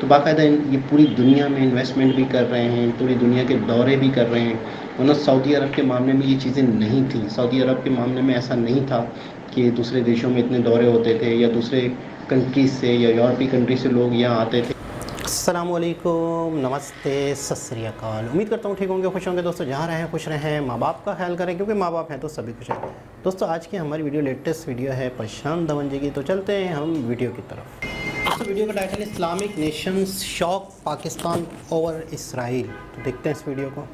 तो बाकायदा ये पूरी दुनिया में इन्वेस्टमेंट भी कर रहे हैं, पूरी दुनिया के दौरे भी कर रहे हैं। वरना सऊदी अरब के मामले में ये चीज़ें नहीं थी। सऊदी अरब के मामले में ऐसा नहीं था कि दूसरे देशों में इतने दौरे होते थे या दूसरे कंट्रीज़ से या यूरोपीय कंट्री से लोग यहाँ आते थे। अस्सलामुअलैकुम, नमस्ते, सत श्री अकाल। उम्मीद करता हूँ ठीक होंगे, खुश होंगे दोस्तों। जहाँ रहें खुश रहें, माँ बाप का ख्याल करें, क्योंकि माँ बाप हैं तो सभी खुश हैं। दोस्तों आज की हमारी वीडियो लेटेस्ट वीडियो है प्रशांत धवन जी की। तो चलते हैं हम वीडियो की तरफ। दोस्तों वीडियो का टाइटल है Islamic nations shock Pakistan over Israel. तो देखते हैं इस वीडियो को।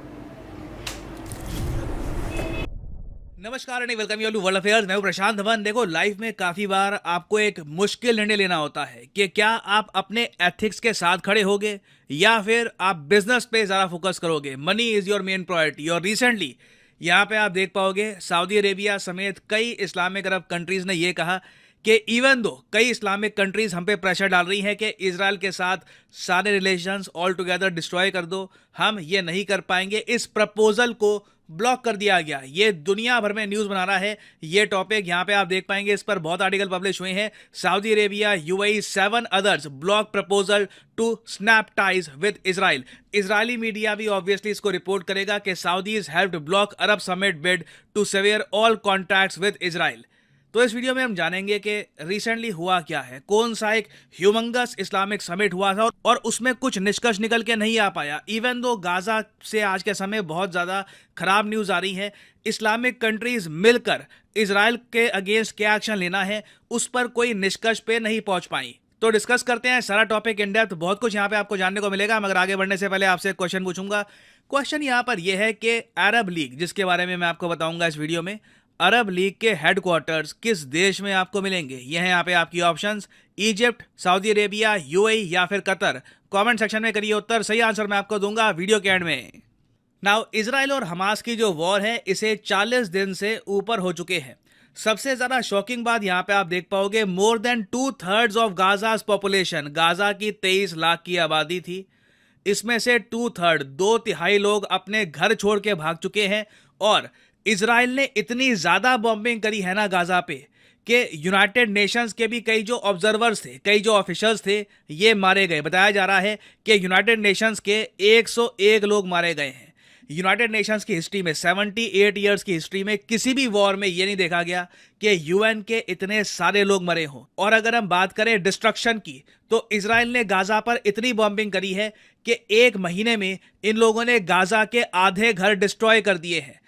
नमस्कार and welcome you to world affairs. मैं हूं प्रशांत धवन। देखो, लाइफ में काफी बार आपको एक मुश्किल निर्णय लेना होता है कि क्या आप अपने एथिक्स के साथ खड़े होगे या फिर आप बिजनेस पे ज्यादा फोकस करोगे। Money is your main priority. और रिसेंटली यहाँ पे आप देख पाओगे सऊदी अरेबिया समेत कई इस्लामिक अरब कंट्रीज ने यह कहा कि इवन दो कई इस्लामिक कंट्रीज हम पे प्रेशर डाल रही हैं कि इजराइल के साथ सारे रिलेशंस ऑल टुगेदर डिस्ट्रॉय कर दो, हम ये नहीं कर पाएंगे। इस प्रपोजल को ब्लॉक कर दिया गया। ये दुनिया भर में न्यूज़ बना रहा है ये टॉपिक। यहाँ पे आप देख पाएंगे, इस पर बहुत आर्टिकल पब्लिश हुए हैं। Saudi Arabia, UAE, 7 others block proposal to snap ties with Israel. Israeli media भी ऑब्वियसली इसको रिपोर्ट करेगा कि Saudis helped block Arab summit bid to sever all contracts with Israel. तो इस वीडियो में हम जानेंगे कि रिसेंटली हुआ क्या है। कौन सा एक ह्यूमंगस इस्लामिक समिट हुआ था और उसमें कुछ निष्कर्ष निकल के नहीं आ पाया। इवन दो गाजा से आज के समय बहुत ज़्यादा खराब न्यूज़ आ रही है, इस्लामिक कंट्रीज मिलकर इजराइल के अगेंस्ट क्या एक्शन लेना है उस पर कोई निष्कर्ष पे नहीं पहुंच पाई। तो डिस्कस करते हैं सारा टॉपिक इन डेप्थ। बहुत कुछ यहाँ पे आपको जानने को मिलेगा, मगर आगे बढ़ने से पहले आपसे एक क्वेश्चन पूछूंगा। क्वेश्चन यहाँ पर यह है कि अरब लीग, जिसके बारे में मैं आपको बताऊंगा इस वीडियो में, अरब लीग के हेडक्वार्टर्स किस देश में आपको मिलेंगे। यह है यहाँ पे आपकी options, Egypt, Saudi Arabia, UAE या फिर कतर। कमेंट सेक्शन में करिए उत्तर, सही आंसर मैं आपको दूंगा वीडियो के एंड में। नाउ इजराइल और हमास की जो वॉर है इसे 40 दिन से ऊपर हो चुके हैं। सबसे ज्यादा शॉकिंग बात यहाँ पे आप देख पाओगे, more than 2/3 of Gaza's population, Gaza की 23 लाख की आबादी थी, इसमें से 2/3 2/3 लोग अपने घर छोड़ के भाग चुके हैं। और इजराइल ने इतनी ज्यादा बॉम्बिंग करी है ना गाजा पे कि यूनाइटेड नेशंस के भी कई जो ऑब्जर्वर्स थे, कई जो ऑफिशियल्स थे, ये मारे गए। बताया जा रहा है कि यूनाइटेड नेशंस के 101 लोग मारे गए हैं। यूनाइटेड नेशंस की हिस्ट्री में, 78 ईयर्स की हिस्ट्री में किसी भी वॉर में ये नहीं देखा गया कि यूएन के इतने सारे लोग मरे हों। और अगर हम बात करें डिस्ट्रक्शन की, तो इजराइल ने गाजा पर इतनी बॉम्बिंग करी है कि 1 महीने में इन लोगों ने गाजा के आधे घर डिस्ट्रॉय कर दिए हैं।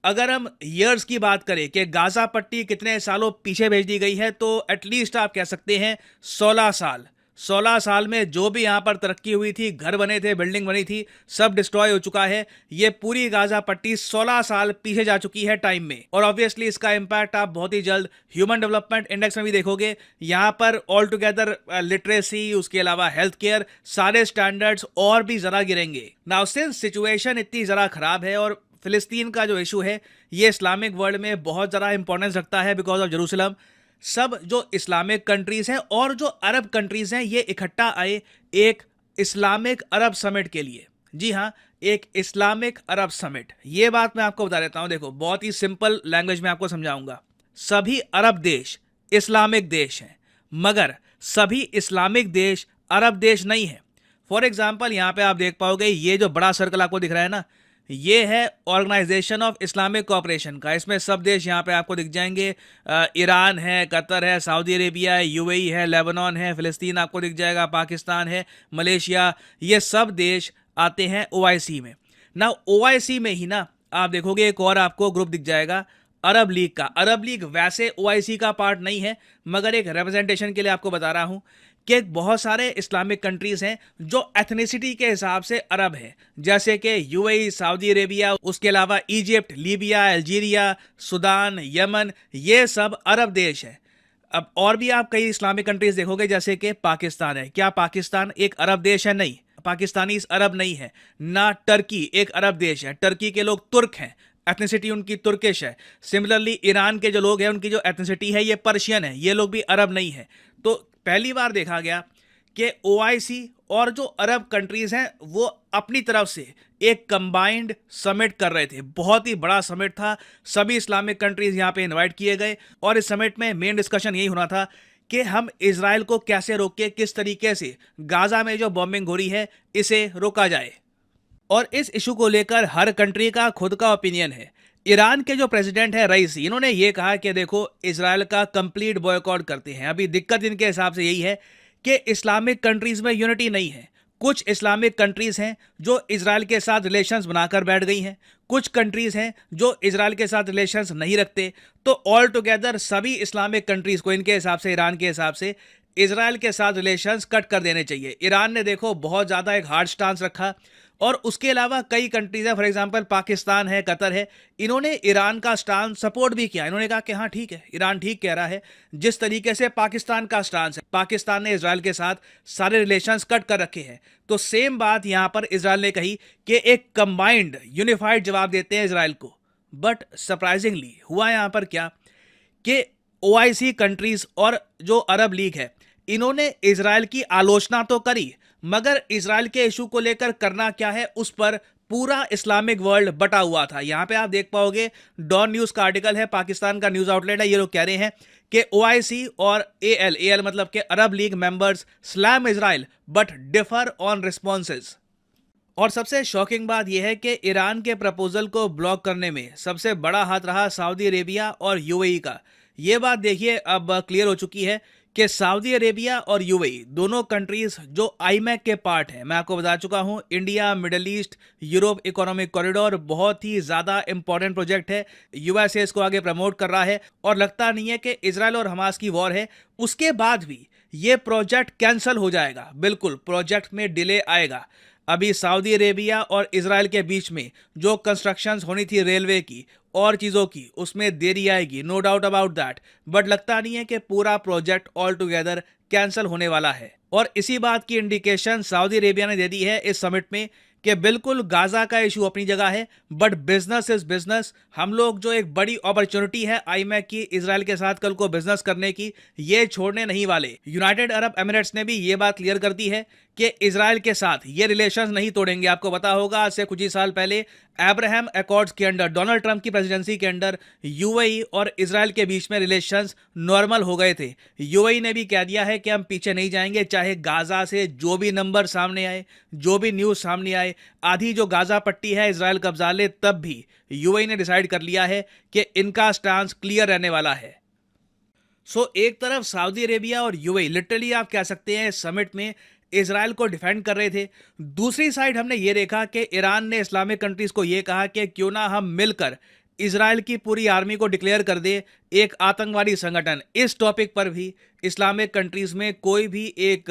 अगर हम ईयर्स की बात करें कि गाजा पट्टी कितने सालों पीछे भेज दी गई है, तो एटलीस्ट आप कह सकते हैं 16 साल। 16 साल में जो भी यहां पर तरक्की हुई थी, घर बने थे, बिल्डिंग बनी थी, सब डिस्ट्रॉय हो चुका है। ये पूरी गाजा पट्टी 16 साल पीछे जा चुकी है टाइम में। और ऑब्वियसली इसका इंपैक्ट आप बहुत ही जल्द ह्यूमन डेवलपमेंट इंडेक्स में भी देखोगे। यहां पर ऑल टुगेदर लिटरेसी, उसके अलावा हेल्थ केयर, सारे स्टैंडर्ड्स और भी जरा गिरेंगे। नाउ सिंस सिचुएशन इतनी जरा खराब है और फिलिस्तीन का जो इशू है ये इस्लामिक वर्ल्ड में बहुत ज़्यादा इंपॉर्टेंस रखता है बिकॉज ऑफ जेरूसलम, सब जो इस्लामिक कंट्रीज हैं और जो अरब कंट्रीज हैं ये इकट्ठा आए एक इस्लामिक अरब समिट के लिए। जी हाँ, एक इस्लामिक अरब समिट। ये बात मैं आपको बता देता हूँ। देखो, बहुत ही सिंपल लैंग्वेज में आपको समझाऊंगा। सभी अरब देश इस्लामिक देश हैं, मगर सभी इस्लामिक देश अरब देश नहीं है। फॉर एग्जाम्पल, यहाँ पे आप देख पाओगे ये जो बड़ा सर्कल आपको दिख रहा है ना, ये है ऑर्गेनाइजेशन ऑफ इस्लामिक कोऑपरेशन का। इसमें सब देश यहाँ पे आपको दिख जाएंगे। ईरान है, कतर है, सऊदी अरेबिया है, यूएई है, लेबनान है, फिलिस्तीन आपको दिख जाएगा, पाकिस्तान है, मलेशिया, ये सब देश आते हैं ओआईसी में ना। ओआईसी में ही ना आप देखोगे एक और आपको ग्रुप दिख जाएगा, अरब लीग का। अरब लीग वैसे ओआईसी का पार्ट नहीं है, मगर एक रिप्रेजेंटेशन के लिए आपको बता रहा हूं कि बहुत सारे इस्लामिक कंट्रीज हैं जो एथनिसिटी के हिसाब से अरब हैं, जैसे कि यूएई, सऊदी अरेबिया, उसके अलावा Egypt, Libya, Algeria, Sudan, Yemen, ये सब अरब देश हैं। अब और भी आप कई इस्लामिक कंट्रीज देखोगे, जैसे कि पाकिस्तान है। क्या पाकिस्तान एक अरब देश है? नहीं, पाकिस्तानी अरब नहीं है ना। टर्की एक अरब देश है, टर्की के लोग तुर्क हैं, एथनिसिटी उनकी तुर्किश है। सिमिलरली ईरान के जो लोग हैं उनकी जो एथनिसिटी है ये पर्शियन है, ये लोग भी अरब नहीं है। तो पहली बार देखा गया कि ओआईसी और जो अरब कंट्रीज हैं वो अपनी तरफ से एक कंबाइंड समिट कर रहे थे। बहुत ही बड़ा समिट था, सभी इस्लामिक कंट्रीज यहाँ पे इनवाइट किए गए और इस समिट में मेन डिस्कशन यही होना था कि हम इजराइल को कैसे रोकें, किस तरीके से गाजा में जो बॉम्बिंग हो रही है इसे रोका जाए। और इस इशू को लेकर हर कंट्री का खुद का ओपिनियन है। ईरान के जो प्रेसिडेंट है रईसी, इन्होंने ये कहा कि देखो इजराइल का कंप्लीट बॉयकॉट करते हैं। अभी दिक्कत इनके हिसाब से यही है कि इस्लामिक कंट्रीज में यूनिटी नहीं है। कुछ इस्लामिक कंट्रीज हैं जो इजराइल के साथ रिलेशंस बनाकर बैठ गई हैं, कुछ कंट्रीज हैं जो इजराइल के साथ रिलेशंस नहीं रखते। तो ऑल टुगेदर सभी इस्लामिक कंट्रीज को इनके हिसाब से, ईरान के हिसाब से, इजराइल के साथ रिलेशंस कट कर देने चाहिए। ईरान ने देखो बहुत ज़्यादा एक हार्ड स्टांस रखा, और उसके अलावा कई कंट्रीज है, फॉर एग्जांपल पाकिस्तान है, कतर है, इन्होंने ईरान का स्टांस सपोर्ट भी किया। इन्होंने कहा कि हाँ ठीक है, ईरान ठीक कह रहा है। जिस तरीके से पाकिस्तान का स्टांस है, पाकिस्तान ने इजराइल के साथ सारे रिलेशंस कट कर रखे हैं, तो सेम बात यहां पर इजराइल ने कही कि एक कंबाइंड यूनिफाइड जवाब देते हैं इजराइल को। बट सरप्राइजिंगली हुआ यहां पर क्या कि ओआईसी कंट्रीज और जो अरब लीग है, इन्होंने इजराइल की आलोचना तो करी, मगर इजराइल के इशू को लेकर करना क्या है उस पर पूरा इस्लामिक वर्ल्ड बटा हुआ था। यहां पे आप देख पाओगे, डॉन न्यूज का आर्टिकल है, पाकिस्तान का न्यूज आउटलेट है, ये लोग कह रहे हैं कि ओआईसी और एएल मतलब के Arab league members slam Israel but differ on responses. और सबसे शॉकिंग बात यह है कि ईरान के प्रपोजल को ब्लॉक करने में सबसे बड़ा हाथ रहा सऊदी अरेबिया और यूएई का। यह बात देखिए अब क्लियर हो चुकी है कि सऊदी अरेबिया और यूएई दोनों कंट्रीज जो आईमैक के पार्ट हैं। मैं आपको बता चुका हूं, India middle east Europe economic corridor बहुत ही ज्यादा इंपॉर्टेंट प्रोजेक्ट है। यूएसए इसको आगे प्रमोट कर रहा है, और लगता नहीं है कि इजराइल और हमास की वॉर है उसके बाद भी ये प्रोजेक्ट कैंसिल हो जाएगा। बिल्कुल प्रोजेक्ट में डिले आएगा। अभी सऊदी अरेबिया और इजराइल के बीच में जो कंस्ट्रक्शंस होनी थी रेलवे की और चीज़ों की, उसमें देरी आएगी, no doubt about that. But लगता नहीं है कि पूरा प्रोजेक्ट ऑल टुगेदर कैंसिल होने वाला है। और इसी बात की इंडिकेशन सऊदी अरेबिया ने दे दी है इस समिट में कि बिल्कुल गाजा का इशू अपनी जगह है, बट बिजनेस इज बिजनेस। हम लोग जो एक बड़ी अपॉर्चुनिटी है आईमैक की इजराइल के साथ कल को बिजनेस करने की, ये छोड़ने नहीं वाले। यूनाइटेड अरब एमिरेट्स ने भी ये बात क्लियर कर दी है कि इजराइल के साथ ये रिलेशंस नहीं तोड़ेंगे। आपको पता होगा आज से कुछ ही साल पहले अब्राहम अकॉर्ड्स के अंडर, डोनाल्ड ट्रंप की प्रेसिडेंसी के अंडर, यूएई और इजराइल के बीच में रिलेशंस नॉर्मल हो गए थे। यूएई ने भी कह दिया है कि हम पीछे नहीं जाएंगे, चाहे गाजा से जो भी नंबर सामने आए, जो भी न्यूज सामने आए। आधी जो गाजा पट्टी है इजराइल कब्जा ले, तब भी यूएई ने डिसाइड कर लिया है कि इनका स्टांस क्लियर रहने वाला है। सो एक तरफ सऊदी अरेबिया और यूएई लिटरली आप कह सकते हैं समिट में इजराइल को डिफेंड कर रहे थे। दूसरी साइड हमने ये देखा कि ईरान ने इस्लामिक कंट्रीज को ये कहा कि क्यों ना हम मिलकर इजराइल की पूरी आर्मी को डिक्लेयर कर दे एक आतंकवादी संगठन। इस टॉपिक पर भी इस्लामिक कंट्रीज में कोई भी एक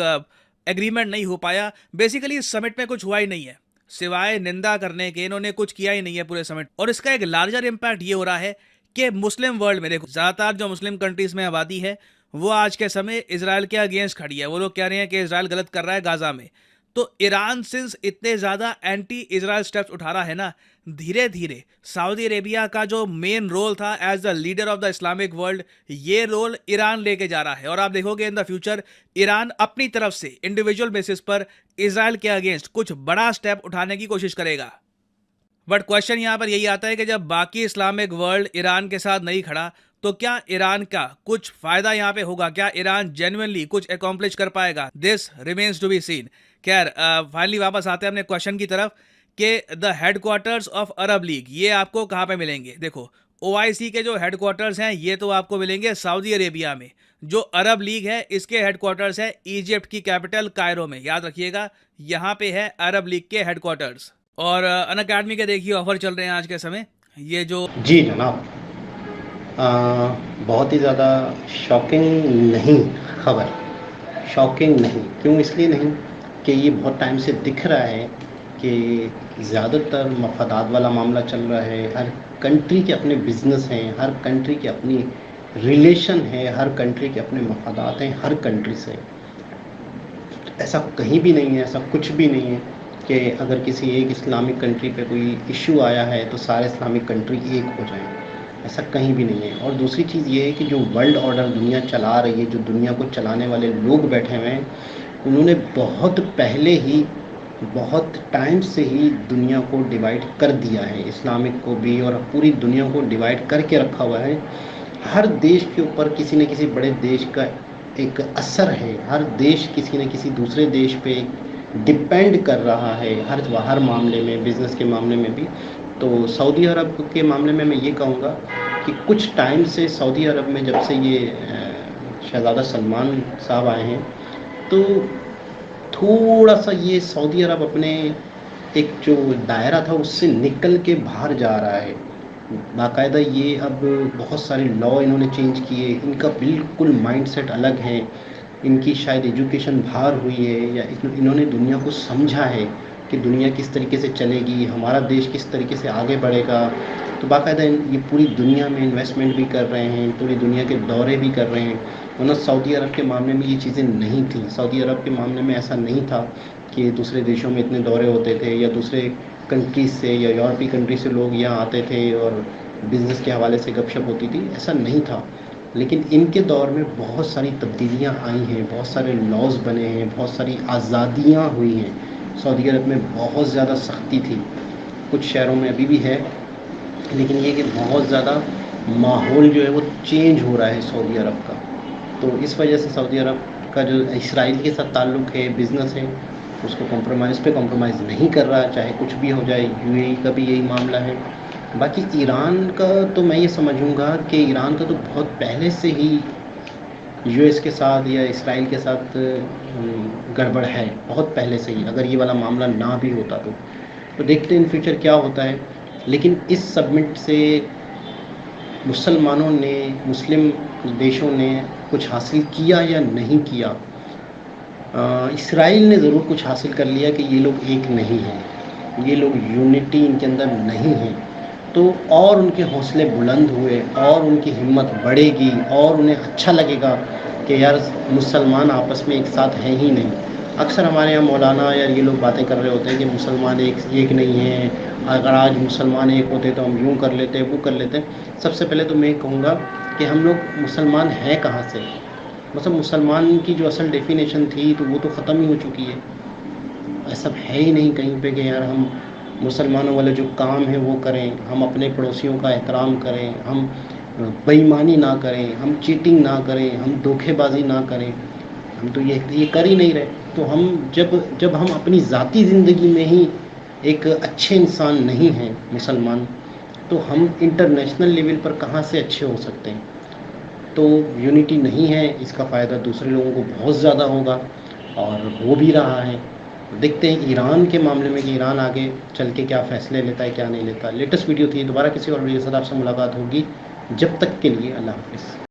एग्रीमेंट नहीं हो पाया। बेसिकली इस समिट में कुछ हुआ ही नहीं है, सिवाय निंदा करने के इन्होंने कुछ किया ही नहीं है पूरे समिट। और इसका एक लार्जर इंपैक्ट ये हो रहा है कि मुस्लिम वर्ल्ड में देखो, ज्यादातर जो मुस्लिम कंट्रीज में आबादी है वो आज के समय इजराइल के अगेंस्ट खड़ी है। वो लोग कह रहे हैं कि इजराइल गलत कर रहा है गाजा में। तो ईरान सिंस इतने ज्यादा एंटी इजराइल स्टेप्स उठा रहा है ना, धीरे धीरे सऊदी अरेबिया का जो मेन रोल था as the leader of the Islamic world, ये रोल ईरान लेके जा रहा है। और आप देखोगे इन द फ्यूचर ईरान अपनी तरफ से इंडिविजुअल बेसिस पर इजराइल के अगेंस्ट कुछ बड़ा स्टेप उठाने की कोशिश करेगा। बट क्वेश्चन यहां पर यही आता है कि जब बाकी इस्लामिक वर्ल्ड ईरान के साथ नहीं खड़ा, तो क्या ईरान का कुछ फायदा यहां पे होगा? क्या ईरान जेन्युइनली कुछ अकॉम्प्लिश कर पाएगा? This remains to be seen. खैर फाइनली वापस आते हैं अपने क्वेश्चन की तरफ कि the headquarters of Arab League ये आपको कहां पे मिलेंगे? देखो, ओआईसी के जो हेडक्वार्टर्स हैं ये तो आपको मिलेंगे सऊदी अरेबिया में। जो अरब लीग है इसके हेडक्वार्टर्स है इजिप्ट की कैपिटल कायरो में। याद रखिएगा, यहाँ पे है अरब लीग के हेडक्वार्टर्स। और अनअकैडमी के देखिए ऑफर चल रहे हैं आज के समय, ये जो जी जनाब, बहुत ही ज़्यादा शॉकिंग नहीं खबर, शॉकिंग नहीं क्यों, इसलिए नहीं कि ये बहुत टाइम से दिख रहा है कि ज़्यादातर मफादात वाला मामला चल रहा है। हर कंट्री के अपने बिजनेस हैं, हर कंट्री के अपनी रिलेशन है, हर कंट्री के अपने मफादात हैं हर कंट्री से। ऐसा कहीं भी नहीं है, ऐसा कुछ भी नहीं है कि अगर किसी एक इस्लामिक कंट्री पे कोई इशू आया है तो सारे इस्लामिक कंट्री एक हो जाएं, ऐसा कहीं भी नहीं है। और दूसरी चीज़ ये है कि जो वर्ल्ड ऑर्डर दुनिया चला रही है, जो दुनिया को चलाने वाले लोग बैठे हुए हैं, उन्होंने बहुत पहले ही, बहुत टाइम से ही दुनिया को डिवाइड कर दिया है, इस्लामिक को भी और पूरी दुनिया को डिवाइड करके रखा हुआ है। हर देश के ऊपर किसी न किसी बड़े देश का एक असर है, हर देश किसी न किसी दूसरे देश पे डिपेंड कर रहा है, हर मामले में, बिज़नेस के मामले में भी। तो सऊदी अरब के मामले में मैं ये कहूँगा कि कुछ टाइम से सऊदी अरब में जब से ये शहज़ादा सलमान साहब आए हैं, तो थोड़ा-सा ये सऊदी अरब अपने एक जो दायरा था उससे निकल के बाहर जा रहा है। बाकायदा ये अब बहुत सारे लॉ इन्होंने चेंज किए, इनका बिल्कुल माइंडसेट अलग है, इनकी शायद एजुकेशन बाहर हुई है या इन्होंने दुनिया को समझा है कि दुनिया किस तरीके से चलेगी, हमारा देश किस तरीके से आगे बढ़ेगा। तो बाकायदा ये पूरी दुनिया में इन्वेस्टमेंट भी कर रहे हैं, पूरी दुनिया के दौरे भी कर रहे हैं। वरना सऊदी अरब के मामले में ये चीज़ें नहीं थी। सऊदी अरब के मामले में ऐसा नहीं था कि दूसरे देशों में इतने दौरे होते थे या दूसरे कंट्रीज़ से या यूरोपीय कंट्री से लोग यहाँ आते थे और बिज़नेस के हवाले से गपशप होती थी, ऐसा नहीं था। लेकिन इनके दौर में बहुत सारी तब्दीलियाँ आई हैं, बहुत सारे लॉज़ बने हैं, बहुत सारी आज़ादियाँ हुई हैं। सऊदी अरब में बहुत ज़्यादा सख्ती थी, कुछ शहरों में अभी भी है, लेकिन ये कि बहुत ज़्यादा माहौल जो है वो चेंज हो रहा है सऊदी अरब का। तो इस वजह से सऊदी अरब का जो इसराइल के साथ ताल्लुक़ है, बिज़नेस है, उसको कॉम्प्रोमाइज़ नहीं कर रहा, चाहे कुछ भी हो जाए। यूएई का भी यही मामला है। बाकी ईरान का तो मैं ये समझूँगा कि ईरान का तो बहुत पहले से ही यूएस के साथ या इसराइल के साथ गड़बड़ है, बहुत पहले से ही, अगर ये वाला मामला ना भी होता तो। तो देखते हैं इन फ्यूचर क्या होता है। लेकिन इस समिट से मुसलमानों ने, मुस्लिम देशों ने कुछ हासिल किया या नहीं किया? इसराइल ने ज़रूर कुछ हासिल कर लिया कि ये लोग एक नहीं हैं, ये लोग यूनिटी इनके अंदर नहीं है। तो और उनके हौसले बुलंद हुए और उनकी हिम्मत बढ़ेगी और उन्हें अच्छा लगेगा कि यार मुसलमान आपस में एक साथ हैं ही नहीं। अक्सर हमारे यहाँ मौलाना या ये लोग बातें कर रहे होते हैं कि मुसलमान एक नहीं हैं, अगर आज मुसलमान एक होते तो हम यूँ कर लेते, वो कर लेते। सबसे पहले तो मैं कहूँगा कि हम लोग मुसलमान हैं कहाँ से? मतलब मुसलमान की जो असल डेफिनेशन थी तो वो तो ख़त्म ही हो चुकी है। ऐसा है ही नहीं कहीं पे कि यार हम मुसलमानों वाले जो काम है वो करें, हम अपने पड़ोसियों का एहतराम करें, हम बेईमानी ना करें, हम चीटिंग ना करें, हम धोखेबाजी ना करें। हम तो ये कर ही नहीं रहे। तो हम जब हम अपनी ज़ाती ज़िंदगी में ही एक अच्छे इंसान नहीं हैं मुसलमान, तो हम इंटरनेशनल लेवल पर कहाँ से अच्छे हो सकते हैं? तो यूनिटी नहीं है, इसका फ़ायदा दूसरे लोगों को बहुत ज़्यादा होगा और हो भी रहा है। देखते हैं ईरान के मामले में कि ईरान आगे चल के क्या फ़ैसले लेता है, क्या नहीं लेता। लेटेस्ट वीडियो थी, दोबारा किसी और वीडियो के साथ आपसे मुलाकात होगी। जब तक के लिए अल्लाह हाफ़िज़।